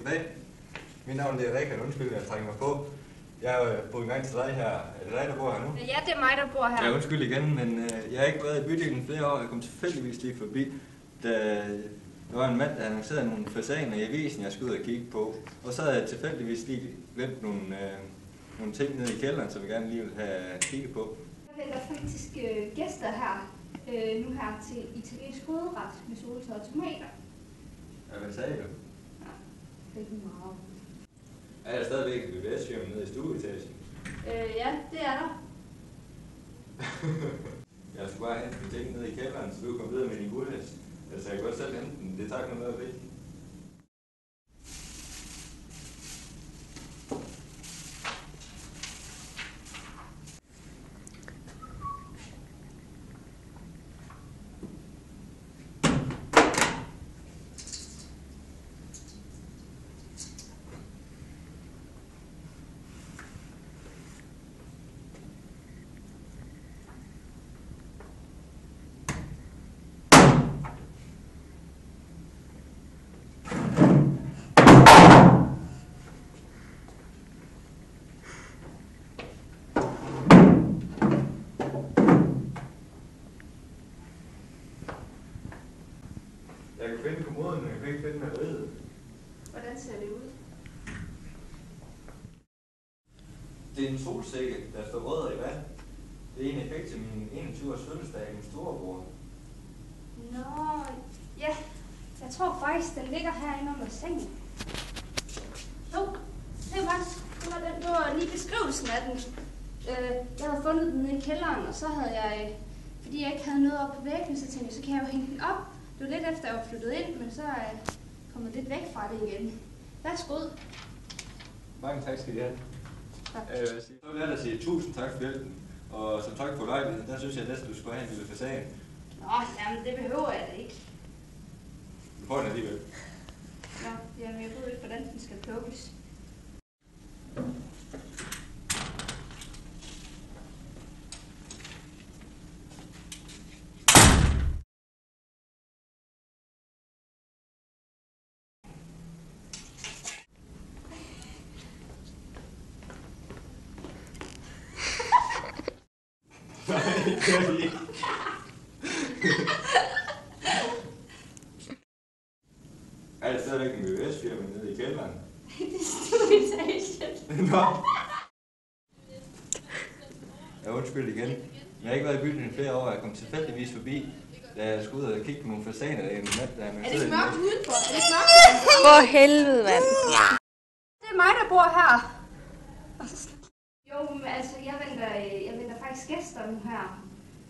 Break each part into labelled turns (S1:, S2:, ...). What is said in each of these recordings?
S1: Goddag. Mit navn er Rikard. Undskyld, jeg trænger mig på. Jeg bor i gang til dig her. Er det dig, der bor her nu?
S2: Ja, det er mig, der bor her.
S1: Ja, undskyld igen, men jeg har ikke været i bydelen flere år. Jeg kom tilfældigvis lige forbi, da der var en mand, der annoncerede nogle fasaner i avisen, jeg skulle ud og kigge på. Og så havde jeg tilfældigvis lige glemt nogle ting nede i kælderen, som jeg gerne lige vil have kigget på.
S2: Der er faktisk gæster her, nu her til italiensk hovedret med soltørrede tomater.
S1: Ja, hvad sagde du?
S2: Ja, det er ikke meget.
S1: Er der stadigvæk et VVS-firma nede i stueetagen?
S2: Ja, det er der.
S1: Jeg skulle bare hente mine ting nede i kælderen, så du kom videre med din guldhest. Altså, jeg kan godt selv hente den. Det tager ikke noget ved. Jeg kan finde kommoden, men jeg kan ikke finde maleriet.
S2: Hvordan ser det ud?
S1: Det er en solsikke, der står rødder i vand. Det er en effekt til min 21-års fødselsdag af min storebror.
S2: Nå, ja. Jeg tror faktisk, den ligger herinde under sengen. Jo, det var lige beskrivelsen af den. Jeg havde fundet den nede i kælderen, og så havde jeg, fordi jeg ikke havde noget op på væggen, så tænkte jeg, så kan jeg jo hænge den op. Det var lidt efter, jeg var flyttet ind, men så er jeg kommet lidt væk fra det igen. Værsgo.
S1: Mange tak skal I have.
S2: Tak.
S1: Så vil jeg da sige tusind tak for hjælpen. Og som tak for lejligheden, der synes jeg næsten, du skulle have en lille fasan.
S2: Nå, jamen det behøver jeg da ikke.
S1: Du får den alligevel.
S2: Nå, jamen jeg ved ikke, hvordan den skal plukkes.
S1: Nej, det gør vi ikke. Er det stadigvæk en VVS-firma nede i kælderen?
S2: Det er stueetagen.
S1: Nå. Jeg undskyld igen. Jeg har ikke været i byen i flere år. Jeg kom tilfældigvis forbi, da jeg skulle ud og kigge på nogle fasaner. Der er en mand, der
S2: Er det ikke mørkt udenfor? Er det ikke mørkt udenfor?
S3: For helvede, mand.
S2: Det er mig, der bor her. Jo, men altså, jeg venter faktisk gæster nu her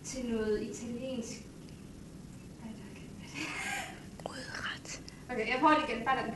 S2: til noget italiensk.
S3: Udret.
S2: Okay, jeg prøver lige igen. Bare den.